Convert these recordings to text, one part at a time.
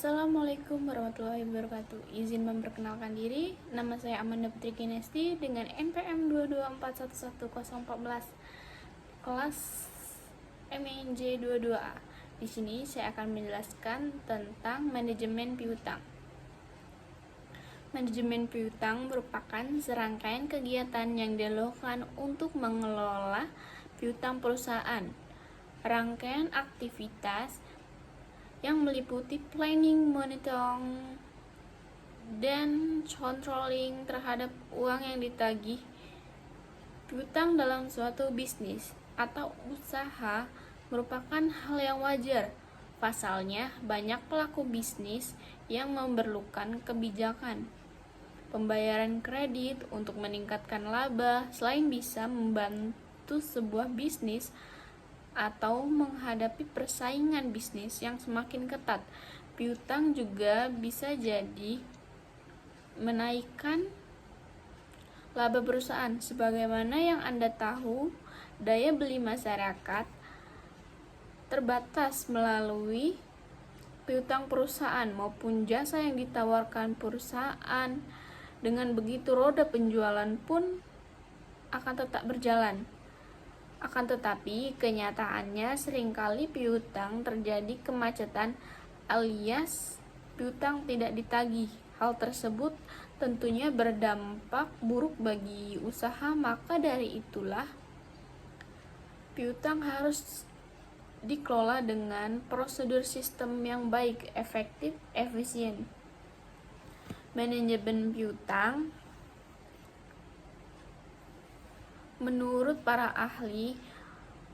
Assalamualaikum warahmatullahi wabarakatuh. Izin memperkenalkan diri, nama saya Amanda Putri Kinesti dengan NPM 224111014 kelas MNJ 22A. Di sini saya akan menjelaskan tentang manajemen piutang. Manajemen piutang merupakan serangkaian kegiatan yang dilakukan untuk mengelola piutang perusahaan. Rangkaian aktivitas yang meliputi planning, monitoring, dan controlling terhadap uang yang ditagih. Piutang dalam suatu bisnis atau usaha merupakan hal yang wajar. Pasalnya, banyak pelaku bisnis yang memerlukan kebijakan pembayaran kredit untuk meningkatkan laba. Selain bisa membantu sebuah bisnis atau menghadapi persaingan bisnis yang semakin ketat, piutang juga bisa jadi menaikkan laba perusahaan. Sebagaimana yang Anda tahu, daya beli masyarakat terbatas melalui piutang perusahaan maupun jasa yang ditawarkan perusahaan. Dengan begitu, roda penjualan pun akan tetap berjalan. Akan tetapi, kenyataannya seringkali piutang terjadi kemacetan alias piutang tidak ditagih. Hal tersebut tentunya berdampak buruk bagi usaha, maka dari itulah piutang harus dikelola dengan prosedur sistem yang baik, efektif, efisien. Manajemen piutang menurut para ahli,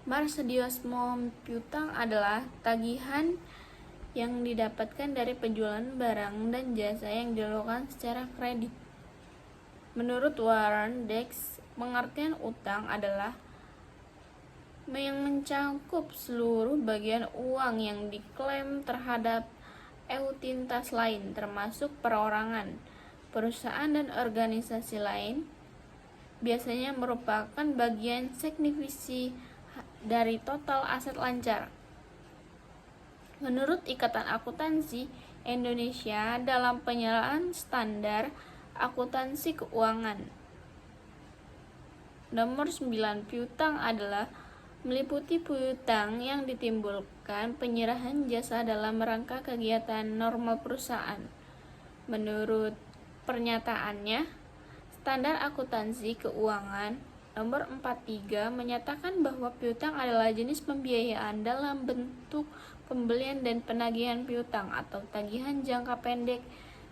Marcediasmo piutang adalah tagihan yang didapatkan dari penjualan barang dan jasa yang dilakukan secara kredit. Menurut Warren Dex, pengertian utang adalah yang mencakup seluruh bagian uang yang diklaim terhadap entitas lain, termasuk perorangan, perusahaan, dan organisasi lain. Biasanya merupakan bagian signifikan dari total aset lancar. Menurut Ikatan Akuntansi Indonesia, dalam penyerahan standar akuntansi keuangan nomor 9, piutang adalah meliputi piutang yang ditimbulkan penyerahan jasa dalam rangka kegiatan normal perusahaan. Menurut pernyataannya, Standar Akuntansi Keuangan nomor 43 menyatakan bahwa piutang adalah jenis pembiayaan dalam bentuk pembelian dan penagihan piutang atau tagihan jangka pendek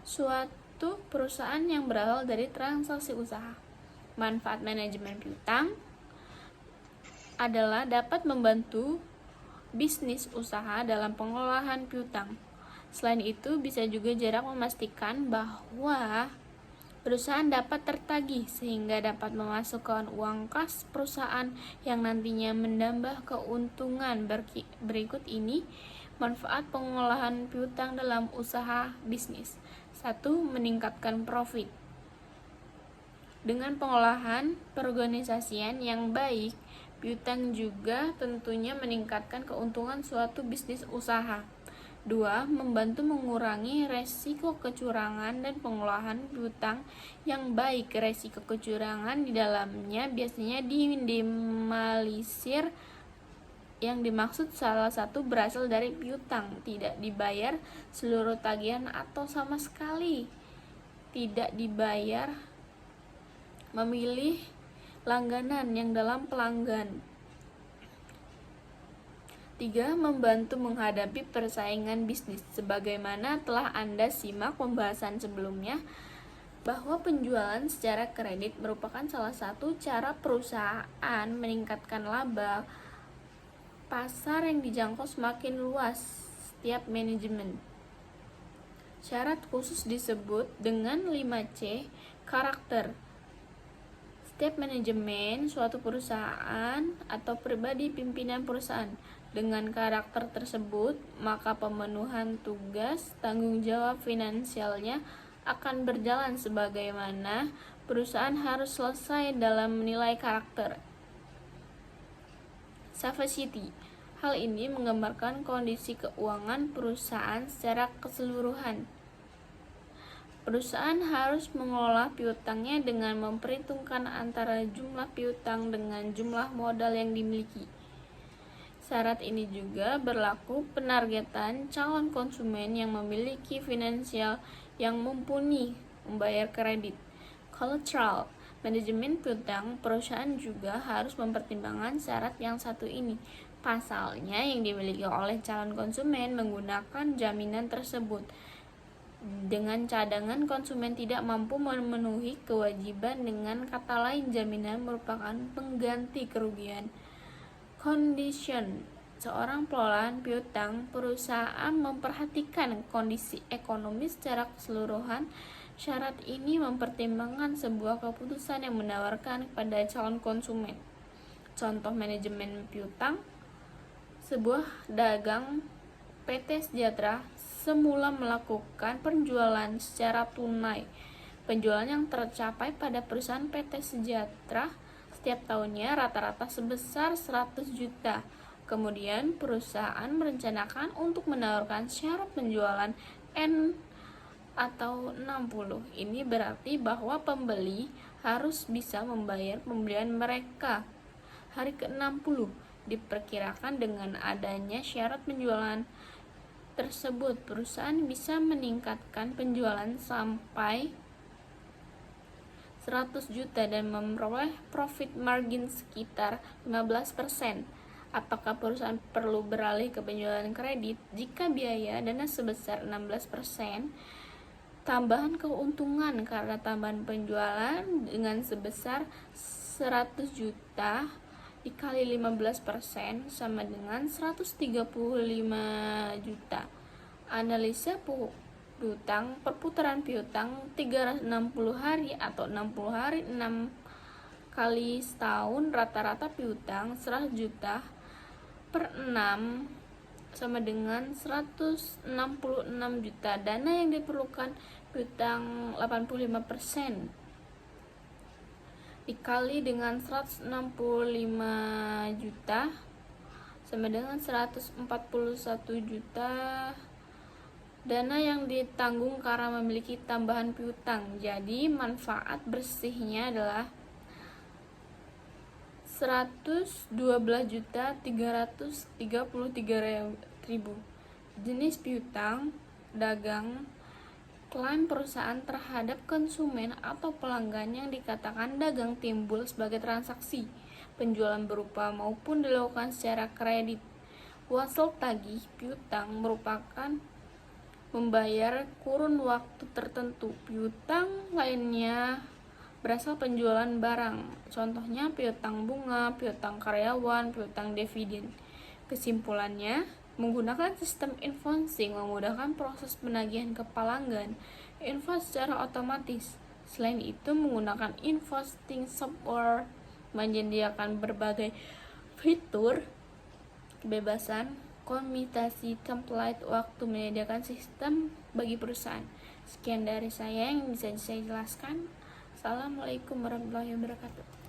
suatu perusahaan yang berasal dari transaksi usaha. Manfaat manajemen piutang adalah dapat membantu bisnis usaha dalam pengelolaan piutang. Selain itu, bisa juga jarak memastikan bahwa perusahaan dapat tertagih sehingga dapat memasukkan uang kas perusahaan yang nantinya menambah keuntungan. Berikut ini manfaat pengolahan piutang dalam usaha bisnis. 1. Meningkatkan profit. Dengan pengolahan perorganisasian yang baik, piutang juga tentunya meningkatkan keuntungan suatu bisnis usaha. 2. Membantu mengurangi resiko kecurangan dan pengolahan piutang yang baik. Resiko kecurangan di dalamnya biasanya diminimalisir. Yang dimaksud salah satu berasal dari piutang tidak dibayar seluruh tagihan atau sama sekali tidak dibayar, memilih langganan yang dalam pelanggan. 3. Membantu menghadapi persaingan bisnis. Sebagaimana telah Anda simak pembahasan sebelumnya, bahwa penjualan secara kredit merupakan salah satu cara perusahaan meningkatkan laba. Pasar yang dijangkau semakin luas setiap manajemen. Syarat khusus disebut dengan 5C karakter. Setiap manajemen suatu perusahaan atau pribadi pimpinan perusahaan dengan karakter tersebut, maka pemenuhan tugas tanggung jawab finansialnya akan berjalan sebagaimana perusahaan harus selesai dalam menilai karakter. Savacity. Hal ini menggambarkan kondisi keuangan perusahaan secara keseluruhan. Perusahaan harus mengelola piutangnya dengan memperhitungkan antara jumlah piutang dengan jumlah modal yang dimiliki. Syarat ini juga berlaku penargetan calon konsumen yang memiliki finansial yang mumpuni membayar kredit. Collateral manajemen piutang, perusahaan juga harus mempertimbangkan syarat yang satu ini. Pasalnya, yang dimiliki oleh calon konsumen menggunakan jaminan tersebut. Dengan cadangan, konsumen tidak mampu memenuhi kewajiban. Dengan kata lain, jaminan merupakan pengganti kerugian. Condition seorang pengelolaan piutang, perusahaan memperhatikan kondisi ekonomi secara keseluruhan. Syarat ini mempertimbangkan sebuah keputusan yang menawarkan kepada calon konsumen. Contoh manajemen piutang, sebuah dagang PT Sejahtera semula melakukan penjualan secara tunai. Penjualan yang tercapai pada perusahaan PT Sejahtera setiap tahunnya rata-rata sebesar 100 juta. Kemudian perusahaan merencanakan untuk menawarkan syarat penjualan N atau 60. Ini berarti bahwa pembeli harus bisa membayar pembelian mereka hari ke-60. Diperkirakan dengan adanya syarat penjualan tersebut, perusahaan bisa meningkatkan penjualan sampai 100 juta dan memperoleh profit margin sekitar 15%. Apakah perusahaan perlu beralih ke penjualan kredit jika biaya dana sebesar 16%? Tambahan keuntungan karena tambahan penjualan dengan sebesar 100 juta dikali 15% sama dengan 135 juta. Analisa piutang, perputaran piutang 360 hari atau 60 hari 6 kali setahun, rata-rata piutang 100 juta per 6 sama dengan 166 juta. Dana yang diperlukan piutang 85% dikali dengan 165 juta sama dengan 141 juta. Dana yang ditanggung karena memiliki tambahan piutang. Jadi manfaat bersihnya adalah 112.333.000. Jenis piutang dagang, klaim perusahaan terhadap konsumen atau pelanggan yang dikatakan dagang timbul sebagai transaksi penjualan berupa maupun dilakukan secara kredit. Wasl tagih piutang merupakan membayar kurun waktu tertentu. Piutang lainnya berasal penjualan barang, contohnya piutang bunga, piutang karyawan, piutang dividen. Kesimpulannya, menggunakan sistem invoicing memudahkan proses penagihan ke pelanggan invoice secara otomatis. Selain itu, menggunakan invoicing software menyediakan berbagai fitur kebebasan komutasi template waktu menyediakan sistem bagi perusahaan. Sekian dari saya yang bisa saya jelaskan. Assalamualaikum warahmatullahi wabarakatuh.